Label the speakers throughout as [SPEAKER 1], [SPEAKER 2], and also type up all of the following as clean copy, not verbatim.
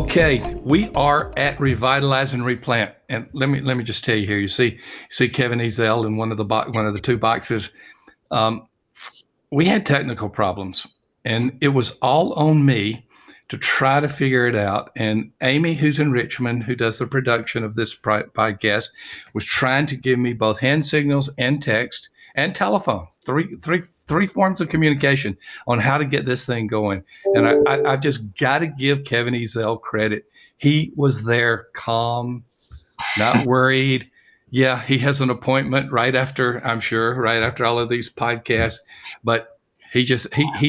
[SPEAKER 1] Okay, we are at Revitalize and Replant, and let me just tell you here. You see Kevin Ezel in one of the two boxes. Um, we had technical problems, and it was all on me to try to figure it out. And Amy, who's in Richmond, who does the production of this podcast, was trying to give me both hand signals and text and telephone, three forms of communication on how to get this thing going. And I just got to give Kevin Ezel credit. He was there, calm, not worried. Yeah, he has an appointment right after all of these podcasts, but he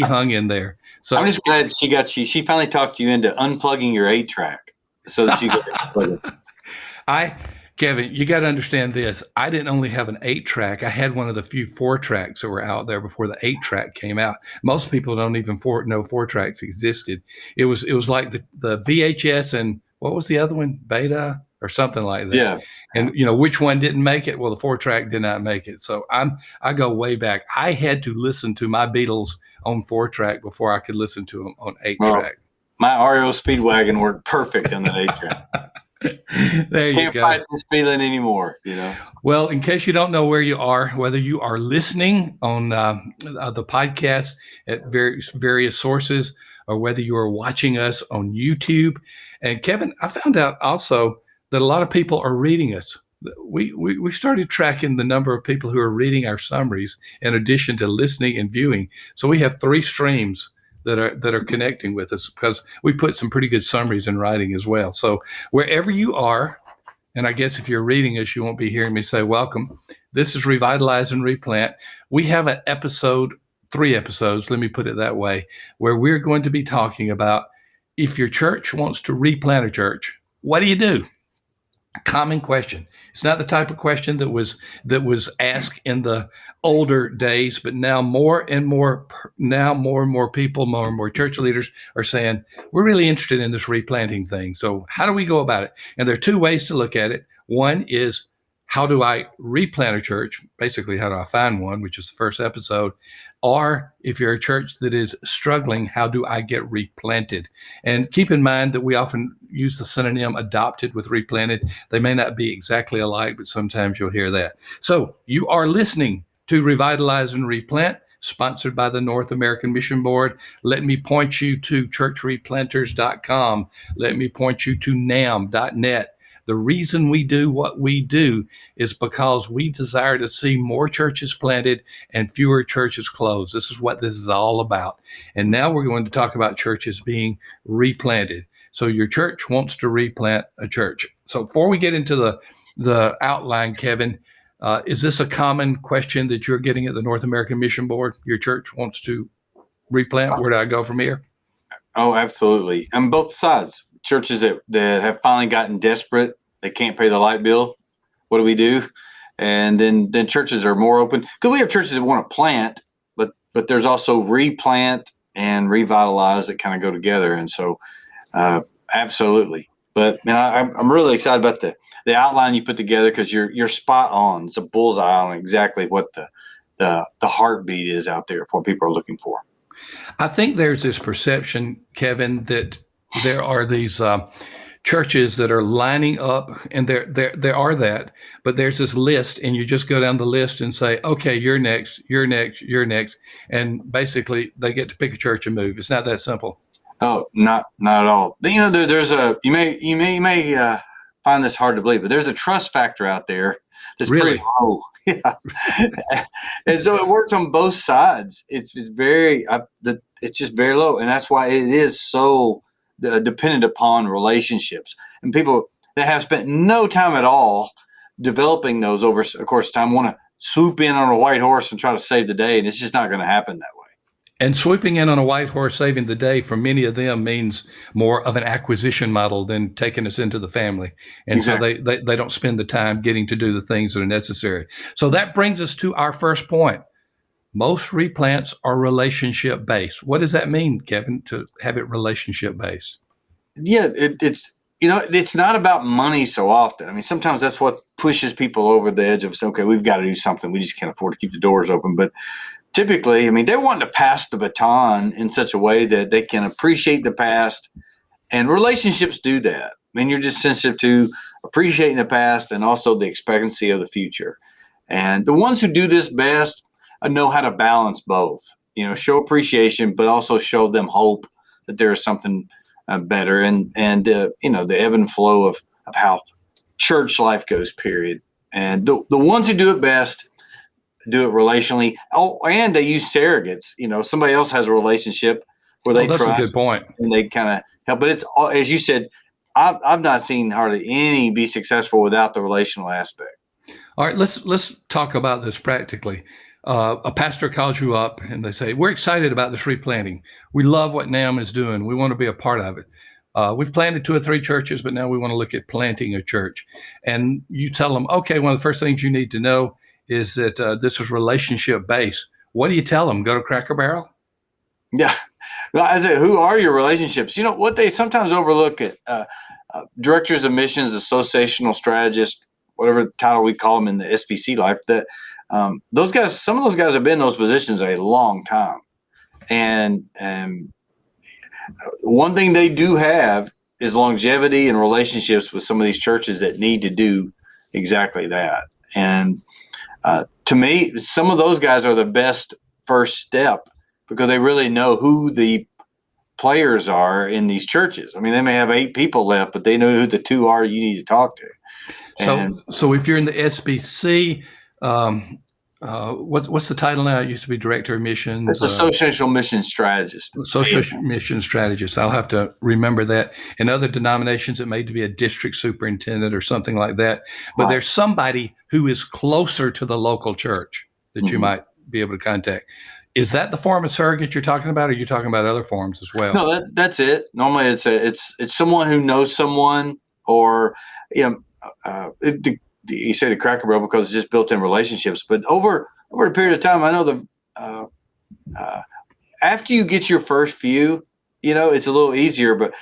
[SPEAKER 1] hung in there. So
[SPEAKER 2] I'm just glad she got you. She finally talked you into unplugging your 8-track so that you could.
[SPEAKER 1] Kevin, you got to understand this. I didn't only have an 8-track. I had one of the few 4-tracks that were out there before the 8-track came out. Most people don't even know 4-tracks existed. It was like the VHS and what was the other one? Beta or something like that.
[SPEAKER 2] Yeah.
[SPEAKER 1] And which one didn't make it? Well, the 4-track did not make it. So I go way back. I had to listen to my Beatles on 4-track before I could listen to them on 8-track.
[SPEAKER 2] Well, my REO Speedwagon worked perfect on that 8-track.
[SPEAKER 1] There you
[SPEAKER 2] Can't
[SPEAKER 1] go.
[SPEAKER 2] fight this feeling anymore,
[SPEAKER 1] Well, in case you don't know where you are, whether you are listening on the podcast at various sources, or whether you are watching us on YouTube. And Kevin, I found out also that a lot of people are reading us. We started tracking the number of people who are reading our summaries in addition to listening and viewing. So we have 3 streams that are connecting with us because we put some pretty good summaries in writing as well. So wherever you are, and I guess if you're reading us, you won't be hearing me say welcome. This is Revitalize and Replant. We have an episode, 3 episodes, let me put it that way, where we're going to be talking about if your church wants to replant a church, what do you do? Common question. It's not the type of question that was asked in the older days, but now more and more people, more and more church leaders are saying, we're really interested in this replanting thing. So how do we go about it? And there are 2 ways to look at it. One is, how do I replant a church? Basically, how do I find one, which is the first episode. Or if you're a church that is struggling, how do I get replanted? And keep in mind that we often use the synonym adopted with replanted. They may not be exactly alike, but sometimes you'll hear that. So you are listening to Revitalize and Replant, sponsored by the North American Mission Board. Let me point you to churchreplanters.com. Let me point you to NAMB.net. The reason we do what we do is because we desire to see more churches planted and fewer churches closed. This is what this is all about. And now we're going to talk about churches being replanted. So your church wants to replant a church. So before we get into the outline, Kevin, is this a common question that you're getting at the North American Mission Board? Your church wants to replant. Where do I go from here?
[SPEAKER 2] Oh, absolutely. On both sides. Churches that have finally gotten desperate, they can't pay the light bill. What do we do? And then churches are more open, because we have churches that want to plant, but there's also replant and revitalize that kind of go together. And so, absolutely. But man, I'm really excited about the outline you put together, because you're spot on. It's a bullseye on exactly what the heartbeat is out there for what people are looking for.
[SPEAKER 1] I think there's this perception, Kevin, that there are these churches that are lining up, and there are that, but there's this list, and you just go down the list and say, okay, you're next, you're next, you're next, and basically they get to pick a church and move. It's not that simple.
[SPEAKER 2] Oh, not at all. There's you may find this hard to believe, but there's a trust factor out there that's
[SPEAKER 1] really
[SPEAKER 2] pretty low. Yeah, and so it works on both sides. It's just very low, and that's why it is so dependent upon relationships, and people that have spent no time at all developing those over a course of time want to swoop in on a white horse and try to save the day, and it's just not going to happen that way.
[SPEAKER 1] And swooping in on a white horse saving the day for many of them means more of an acquisition model than taking us into the family. And exactly. So they don't spend the time getting to do the things that are necessary. So that brings us to our first point. Most replants are relationship based. What does that mean, Kevin, to have it relationship based?
[SPEAKER 2] Yeah, it's not about money so often. I mean, sometimes that's what pushes people over the edge of, okay, we've got to do something. We just can't afford to keep the doors open. But typically, I mean, they're wanting to pass the baton in such a way that they can appreciate the past And relationships do that. I mean, you're just sensitive to appreciating the past and also the expectancy of the future. And the ones who do this best know how to balance both. Show appreciation, but also show them hope that there is something better. And the ebb and flow of how church life goes. Period. And the ones who do it best do it relationally. Oh, and they use surrogates. Somebody else has a relationship where they
[SPEAKER 1] that's
[SPEAKER 2] trust.
[SPEAKER 1] a good point.
[SPEAKER 2] And they kind of help. But it's, as you said, I've not seen hardly any be successful without the relational aspect.
[SPEAKER 1] All right, let's talk about this practically. A pastor calls you up and they say, we're excited about this replanting. We love what NAMB is doing. We want to be a part of it. We've planted 2 or 3 churches, but now we want to look at planting a church. And you tell them, okay, one of the first things you need to know is that this is relationship based. What do you tell them? Go to Cracker Barrel?
[SPEAKER 2] Yeah. I say, who are your relationships? What they sometimes overlook at directors of missions, associational strategists, whatever title we call them in the SBC life, that those guys, some of those guys have been in those positions a long time. And one thing they do have is longevity and relationships with some of these churches that need to do exactly that. And to me, some of those guys are the best first step because they really know who the players are in these churches. I mean, they may have 8 people left, but they know who the 2 are you need to talk to.
[SPEAKER 1] So if you're in the SBC, what's the title now? It used to be Director of Missions.
[SPEAKER 2] It's a social mission strategist.
[SPEAKER 1] Social mission strategist. I'll have to remember that. In other denominations, it may be a district superintendent or something like that. But
[SPEAKER 2] Right.
[SPEAKER 1] There's somebody who is closer to the local church that you might be able to contact. Is that the form of surrogate you're talking about, or are you talking about other forms as well?
[SPEAKER 2] No, that's it. Normally, it's someone who knows someone, or you say the Cracker Barrel because it's just built-in relationships. But over a period of time, I know after you get your first few, it's a little easier. But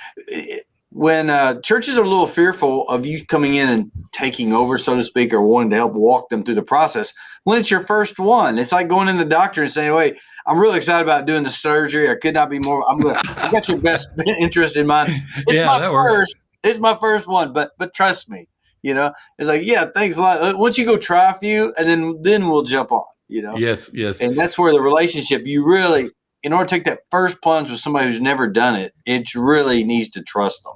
[SPEAKER 2] when churches are a little fearful of you coming in and taking over, so to speak, or wanting to help walk them through the process, when it's your first one, it's like going in the doctor and saying, "Wait, I'm really excited about doing the surgery. I could not be more. I've got your best interest in mind. It's my first one, but trust me, it's like, yeah, thanks a lot. Once you go try a few, and then we'll jump on,
[SPEAKER 1] Yes.
[SPEAKER 2] And that's where the relationship, you really, in order to take that first plunge with somebody who's never done it, it really needs to trust them.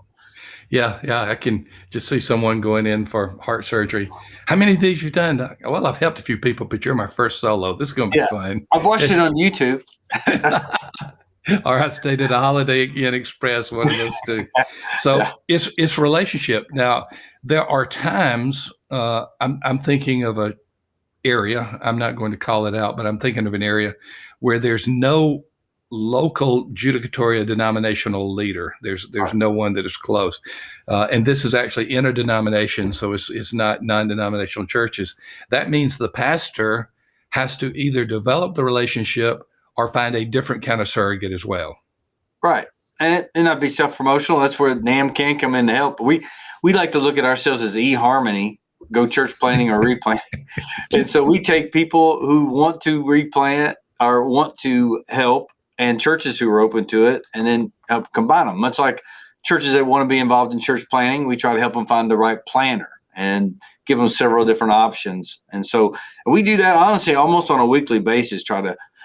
[SPEAKER 1] Yeah. I can just see someone going in for heart surgery. How many of these you've done? Well, I've helped a few people, but you're my first solo. This is going to be fun.
[SPEAKER 2] I've watched it on YouTube.
[SPEAKER 1] Or I stayed at a Holiday Inn Express, one of those 2. So it's relationship. Now, there are times I'm thinking of an area. I'm not going to call it out, but I'm thinking of an area where there's no local judicatory denominational leader. There's no one that is close. And this is actually interdenomination, so it's not non-denominational churches. That means the pastor has to either develop the relationship or find a different kind of surrogate as well.
[SPEAKER 2] Right. And not be self-promotional. That's where NAMB can come in to help. We like to look at ourselves as eHarmony, go church planting or replanting. And so we take people who want to replant or want to help, and churches who are open to it, and then help combine them. Much like churches that want to be involved in church planting, we try to help them find the right planner and give them several different options. And so we do that, honestly, almost on a weekly basis,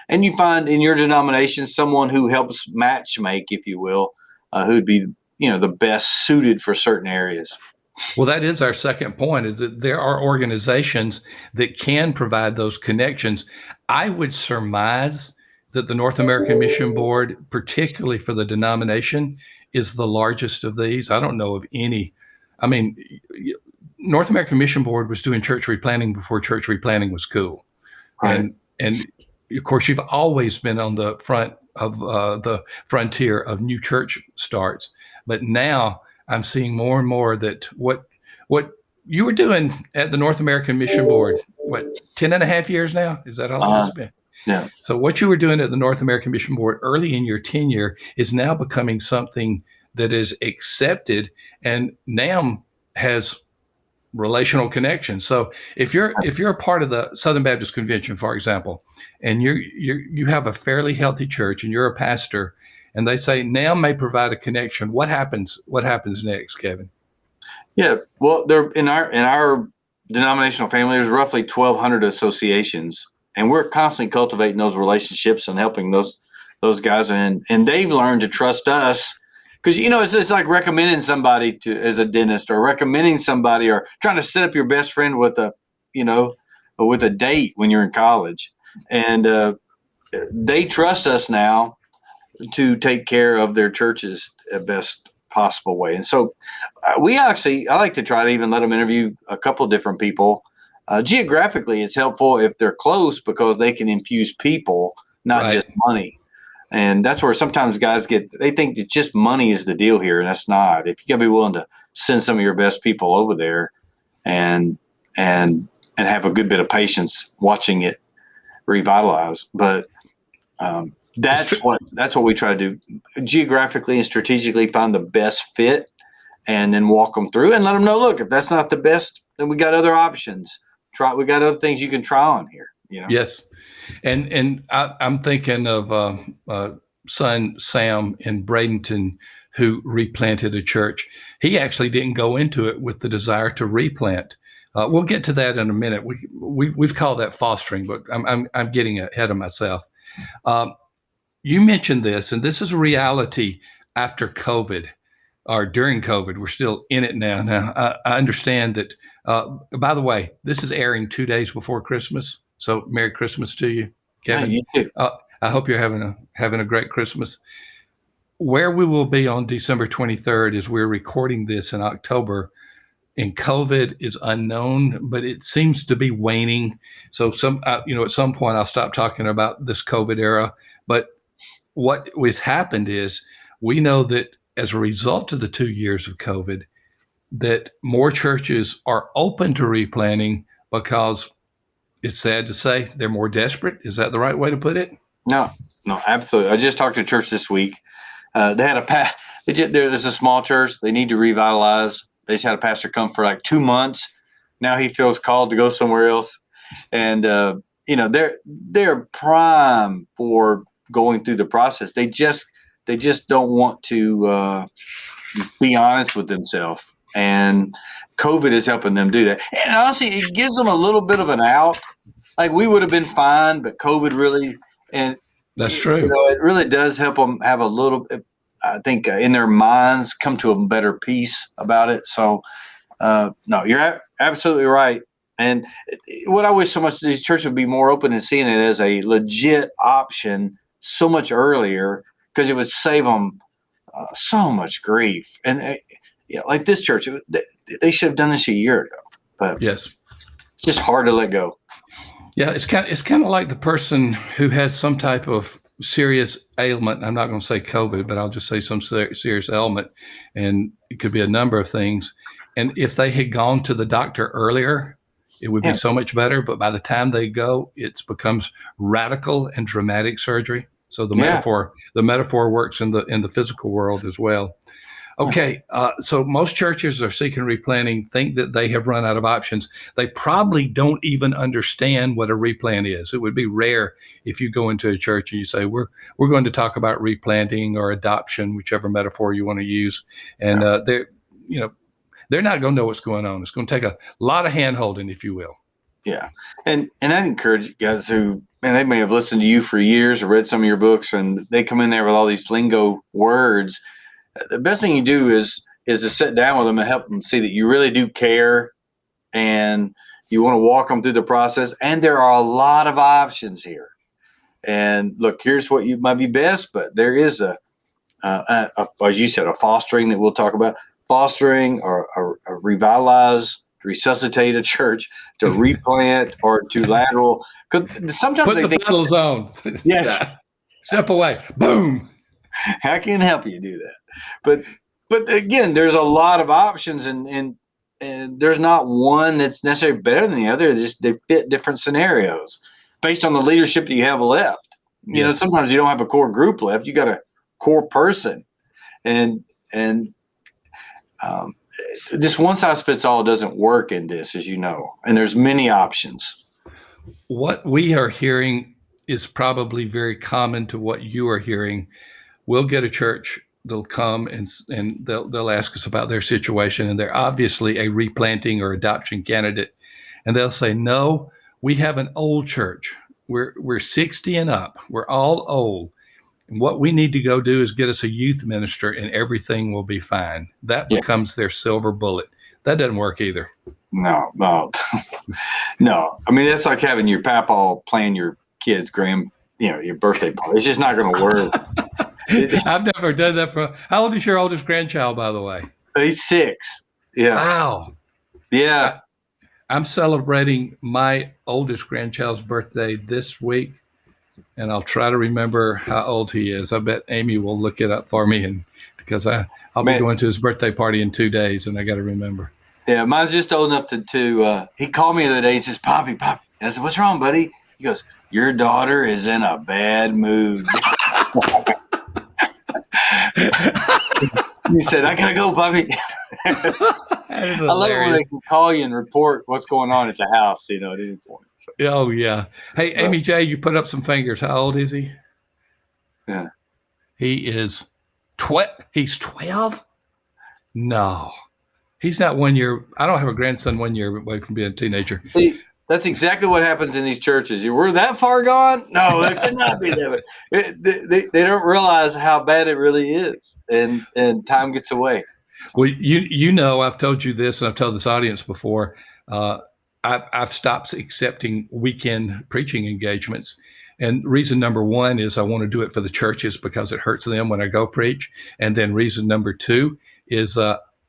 [SPEAKER 2] and you find in your denomination someone who helps match make, if you will, who'd be, the best suited for certain areas.
[SPEAKER 1] Well, that is our second point, is that there are organizations that can provide those connections. I would surmise that the North American Mission Board, particularly for the denomination, is the largest of these. I don't know of any. I mean, North American Mission Board was doing church replanting before church replanting was cool. Right. And of course, you've always been on the front of the frontier of new church starts. But now I'm seeing more and more that what you were doing at the North American Mission Board, 10 and a half years now? Is that how long it's been?
[SPEAKER 2] Yeah.
[SPEAKER 1] So what you were doing at the North American Mission Board early in your tenure is now becoming something that is accepted, and NAMB has relational connections. So if you're a part of the Southern Baptist Convention, for example, and you have a fairly healthy church and you're a pastor, and they say NAMB may provide a connection. What happens next, Kevin?
[SPEAKER 2] Yeah, well, there in our denominational family, there's roughly 1,200 associations, and we're constantly cultivating those relationships and helping those guys, and they've learned to trust us because it's like recommending somebody to as a dentist, or recommending somebody, or trying to set up your best friend with a date when you're in college, and they trust us now to take care of their churches the best possible way. And so I like to try to even let them interview a couple of different people. Geographically, it's helpful if they're close because they can infuse people, not just money. And that's where sometimes guys they think that just money is the deal here. And that's not. If you gotta be willing to send some of your best people over there and have a good bit of patience watching it revitalize. But that's what we try to do, geographically and strategically find the best fit, and then walk them through and let them know, look, if that's not the best, then we got other options. We got other things you can try on here.
[SPEAKER 1] Yes. And I'm thinking of son Sam in Bradenton, who replanted a church. He actually didn't go into it with the desire to replant. We'll get to that in a minute. We've called that fostering, but I'm getting ahead of myself. You mentioned this, and this is a reality after COVID or during COVID. We're still in it now. Now, I understand that, by the way, this is airing 2 days before Christmas. So Merry Christmas to you, Kevin.
[SPEAKER 2] Yeah, you too.
[SPEAKER 1] I hope you're having a great Christmas. Where we will be on December 23rd is we're recording this in October, and COVID is unknown, but it seems to be waning. So at some point I'll stop talking about this COVID era, but what has happened is we know that as a result of the 2 years of COVID, that more churches are open to replanting because it's sad to say they're more desperate. Is that the right way to put it?
[SPEAKER 2] No, absolutely. I just talked to a church this week. They had there's a small church. They need to revitalize. They just had a pastor come for like 2 months. Now he feels called to go somewhere else. And, they're prime for going through the process. They just don't want to be honest with themselves, and COVID is helping them do that. And honestly, it gives them a little bit of an out. Like, we would have been fine, but COVID really, and
[SPEAKER 1] that's true.
[SPEAKER 2] It really does help them have a little, I think, in their minds, come to a better peace about it. So, no, you're absolutely right. And what I wish so much these churches would be more open and seeing it as a legit option so much earlier, because it would save them so much grief. And like this church, they should have done this a year ago. But
[SPEAKER 1] yes,
[SPEAKER 2] it's just hard to let go.
[SPEAKER 1] Yeah, it's kind of like the person who has some type of serious ailment. I'm not going to say COVID, but I'll just say some serious ailment, and it could be a number of things. And if they had gone to the doctor earlier, it would be so much better. But by the time they go, it becomes radical and dramatic surgery. So the metaphor works in the physical world as well. Okay, so most churches are seeking replanting, think that they have run out of options. They probably don't even understand what a replant is. It would be rare if you go into a church and you say, we're going to talk about replanting or adoption, whichever metaphor you want to use. And they're not going to know what's going on. It's going to take a lot of hand-holding, if you will.
[SPEAKER 2] Yeah. And I'd encourage guys who, they may have listened to you for years or read some of your books, and they come in there with all these lingo words. The best thing you do is to sit down with them and help them see that you really do care, and you want to walk them through the process. And there are a lot of options here. And look, here's what you might be best, but there is as you said, a fostering that we'll talk about, fostering or a revitalize, to resuscitate a church, to replant, or to lateral. Because sometimes
[SPEAKER 1] put the pedals on.
[SPEAKER 2] Yes.
[SPEAKER 1] Step away. Boom.
[SPEAKER 2] I can help you do that. But again, there's a lot of options, and there's not one that's necessarily better than the other. They fit different scenarios based on the leadership that you have left. Sometimes you don't have a core group left. You got a core person, and this one size fits all doesn't work in this, as you know, and there's many options.
[SPEAKER 1] What we are hearing is probably very common to what you are hearing. we'll get a church. They'll come and they'll ask us about their situation, and they're obviously a replanting or adoption candidate, and they'll say, "No, we have an old church. We're 60 and up. We're all old. And what we need to go do is get us a youth minister, and everything will be fine." That
[SPEAKER 2] Yeah.
[SPEAKER 1] becomes their silver bullet. That doesn't work either.
[SPEAKER 2] No. No. I mean, that's like having your papa plan your kids' your birthday party. It's just not going to work.
[SPEAKER 1] I've never done that for. How old is your oldest grandchild, by the way?
[SPEAKER 2] He's 6. Yeah.
[SPEAKER 1] Wow.
[SPEAKER 2] Yeah.
[SPEAKER 1] I'm celebrating my oldest grandchild's birthday this week, and I'll try to remember how old he is. I bet Amy will look it up for me, and because I'll be going to his birthday party in 2 days, and I got to remember.
[SPEAKER 2] Yeah, mine's just old enough to he called me the other day. He says, Poppy. And I said, what's wrong, buddy? He goes, your daughter is in a bad mood. He said, I got to go, Poppy. I love it when they can call you and report what's going on at the house, at any point. So.
[SPEAKER 1] Oh, yeah. Hey, Amy J., you put up some fingers. How old is he?
[SPEAKER 2] Yeah.
[SPEAKER 1] He is 12. He's 12? No. He's not 1 year. I don't have a grandson 1 year away from being a teenager.
[SPEAKER 2] See, that's exactly what happens in these churches. We're that far gone? No, it could not be that way. They don't realize how bad it really is, and time gets away.
[SPEAKER 1] Well, I've told you this, and I've told this audience before. I've stopped accepting weekend preaching engagements. And reason number one is I want to do it for the churches because it hurts them when I go preach. And then reason number two is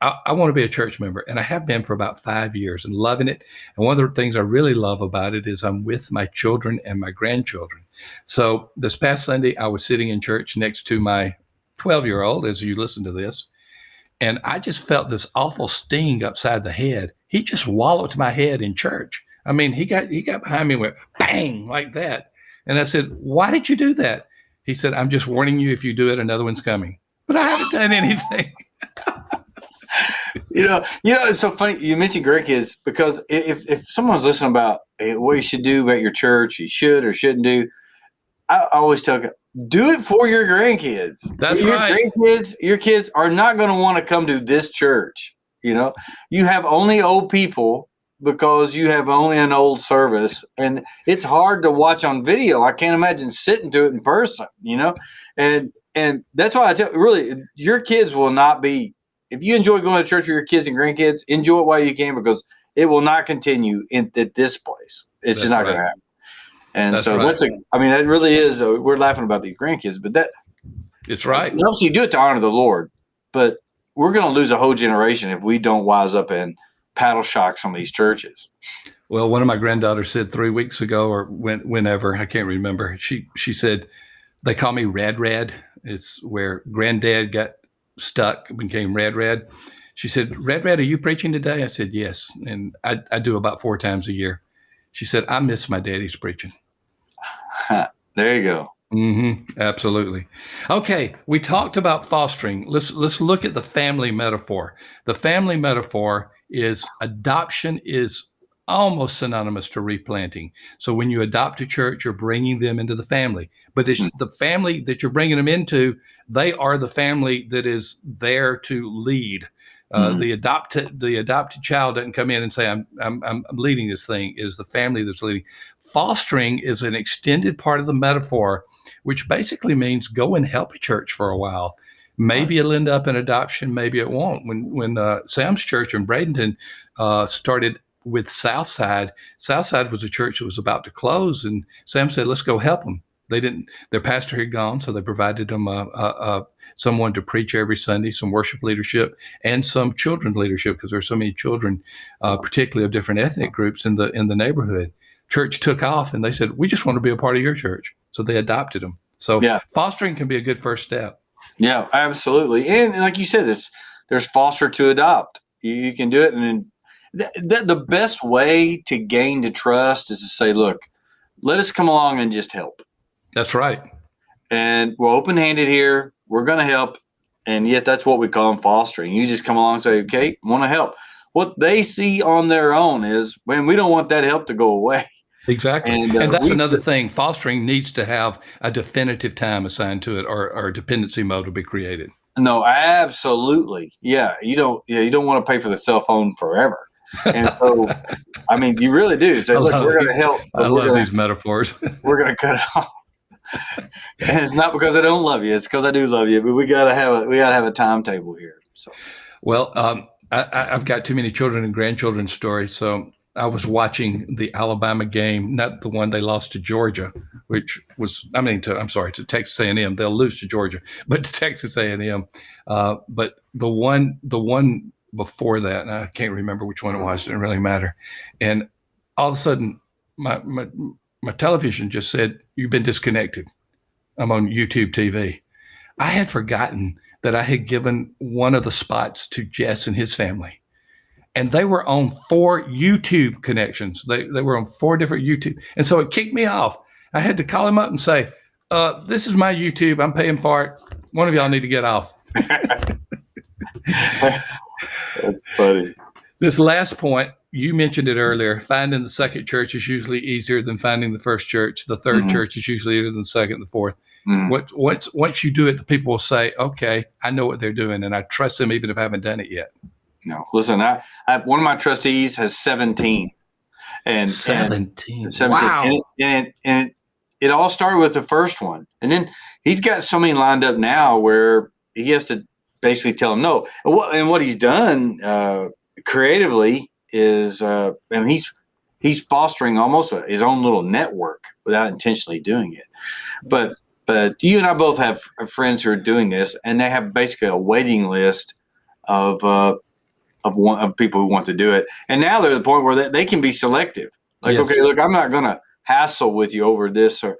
[SPEAKER 1] I want to be a church member, and I have been for about 5 years and loving it. And one of the things I really love about it is I'm with my children and my grandchildren. So this past Sunday, I was sitting in church next to my 12-year-old as you listen to this, and I just felt this awful sting upside the head. He just walloped my head in church. I mean, he got behind me and went bang like that. And I said, why did you do that? He said, I'm just warning you, if you do it, another one's coming. But I haven't done anything.
[SPEAKER 2] It's so funny you mentioned grandkids, because if someone's listening about what you should do about your church, you should or shouldn't do, I always tell them, do it for your grandkids.
[SPEAKER 1] That's
[SPEAKER 2] your
[SPEAKER 1] right.
[SPEAKER 2] Your kids are not going to want to come to this church. You have only old people because you have only an old service, and it's hard to watch on video. I can't imagine sitting to it in person, and that's why I tell really, your kids will not be. If you enjoy going to church with your kids and grandkids, enjoy it while you can, because it will not continue at this place. It's just not going to happen. And that's so right. That really is, we're laughing about these grandkids, but
[SPEAKER 1] it's right.
[SPEAKER 2] Obviously you do it to honor the Lord, but we're going to lose a whole generation if we don't wise up and paddle shock some of these churches.
[SPEAKER 1] Well, one of my granddaughters said 3 weeks ago, or whenever, I can't remember. She said, they call me Red. It's where granddad got stuck, became Red. She said, Red, are you preaching today? I said, yes. And I do about 4 times a year. She said, I miss my daddy's preaching.
[SPEAKER 2] There you go.
[SPEAKER 1] Mm-hmm. Absolutely. Okay. We talked about fostering. Let's look at the family metaphor. The family metaphor is adoption is almost synonymous to replanting. So when you adopt a church, you're bringing them into the family, but it's the family that you're bringing them into. They are the family that is there to lead. The adopted child doesn't come in and say, I'm leading this thing. It is the family that's leading. Fostering is an extended part of the metaphor, which basically means go and help a church for a while. Maybe it'll end up in adoption. Maybe it won't. When Sam's church in Bradenton started with Southside was a church that was about to close, and Sam said, let's go help them. They didn't, their pastor had gone, so they provided them someone to preach every Sunday, some worship leadership, and some children's leadership, because there's so many children, particularly of different ethnic groups in the neighborhood. Church took off, and they said, we just want to be a part of your church. So they adopted them. So fostering can be a good first step. Yeah,
[SPEAKER 2] absolutely. And like you said, there's foster to adopt. You can do it. And the best way to gain the trust is to say, look, let us come along and just help.
[SPEAKER 1] That's right.
[SPEAKER 2] And we're open-handed here. We're going to help. And yet that's what we call them, fostering. You just come along and say, okay, want to help. What they see on their own is, man, we don't want that help to go away.
[SPEAKER 1] Exactly.
[SPEAKER 2] And
[SPEAKER 1] And that's another thing. Fostering needs to have a definitive time assigned to it, or a dependency mode will be created.
[SPEAKER 2] No, absolutely. Yeah. You don't want to pay for the cell phone forever. And so, I mean, you really do say, look, we're going to help,
[SPEAKER 1] I
[SPEAKER 2] but
[SPEAKER 1] love these metaphors.
[SPEAKER 2] we're going to cut it off. And it's not because I don't love you. It's because I do love you, but we got to have a timetable here. So,
[SPEAKER 1] Well, I've got too many children and grandchildren stories. So I was watching the Alabama game, not the one they lost to Georgia, which was, to Texas A&M. They'll lose to Georgia, but to Texas A&M. But the one before that, and I can't remember which one it was. It didn't really matter. And all of a sudden, my television just said, "You've been disconnected." I'm on YouTube TV. I had forgotten that I had given one of the spots to Jess and his family. And they were on 4 YouTube connections. They were on 4 different YouTube. And so it kicked me off. I had to call him up and say, this is my YouTube. I'm paying for it. One of y'all need to get off.
[SPEAKER 2] that's funny.
[SPEAKER 1] This last point, you mentioned it earlier. Finding the second church is usually easier than finding the first church. The third church is usually easier than the second, the fourth. Once you do it, the people will say, okay, I know what they're doing, and I trust them even if I haven't done it yet.
[SPEAKER 2] No, listen, I one of my trustees has 17. And
[SPEAKER 1] 17.
[SPEAKER 2] Wow. And it all started with the first one. And then he's got so many lined up now where he has to basically tell them no. And what he's done creatively is, he's fostering almost his own little network without intentionally doing it. But you and I both have friends who are doing this, and they have basically a waiting list of people who want to do it. And now they're at the point where they can be selective. Like, yes. Okay, look, I'm not going to hassle with you over this. Or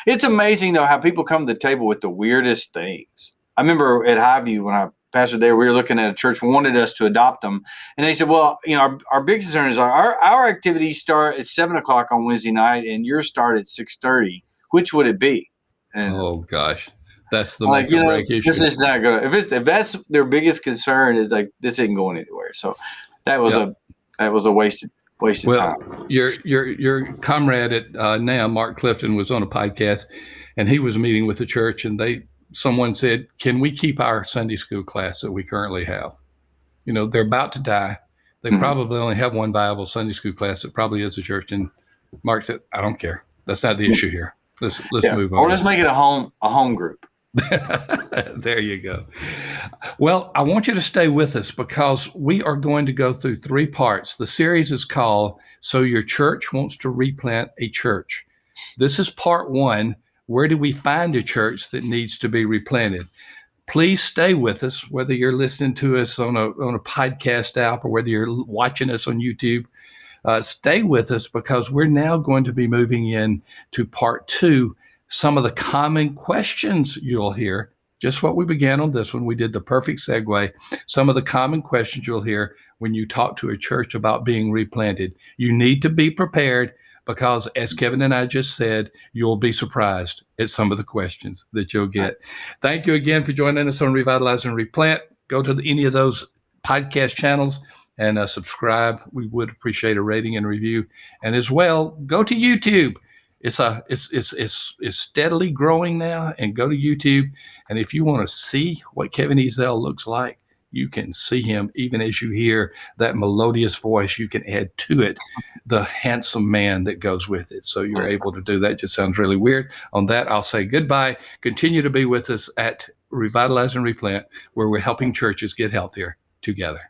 [SPEAKER 2] it's amazing though how people come to the table with the weirdest things. I remember at Highview when I pastored there, we were looking at a church wanted us to adopt them, and they said, "Well, our big concern is our activities start at 7:00 on Wednesday night, and yours start at 6:30. Which would it be?" And,
[SPEAKER 1] oh gosh, that's the make or break issue.
[SPEAKER 2] This is not gonna. If that's their biggest concern, is like this isn't going anywhere. So that was a wasted time.
[SPEAKER 1] Your comrade at NAMB, Mark Clifton, was on a podcast, and he was meeting with the church, and someone said, "Can we keep our Sunday school class that we currently have?" They're about to die. They probably only have one viable Sunday school class that probably is a church. And Mark said, "I don't care. That's not the issue here. Let's move on.
[SPEAKER 2] Or let's make it a home group."
[SPEAKER 1] There you go. Well, I want you to stay with us because we are going to go through 3 parts. The series is called So Your Church Wants to Replant a Church. This is part 1. Where do we find a church that needs to be replanted? Please stay with us, whether you're listening to us on a podcast app or whether you're watching us on YouTube. Stay with us because we're now going to be moving in to part 2. Some of the common questions you'll hear, just what we began on this one. We did the perfect segue. Some of the common questions you'll hear when you talk to a church about being replanted. You need to be prepared because, as Kevin and I just said, you'll be surprised at some of the questions that you'll get. Thank you again for joining us on Revitalize and Replant. Go to any of those podcast channels and subscribe. We would appreciate a rating and review. And as well, go to YouTube. It's steadily growing now, and go to YouTube. And if you want to see what Kevin Ezell looks like, you can see him even as you hear that melodious voice. You can add to it the handsome man that goes with it. So you're able to do that. Just sounds really weird. On that, I'll say goodbye. Continue to be with us at Revitalize and Replant, where we're helping churches get healthier together.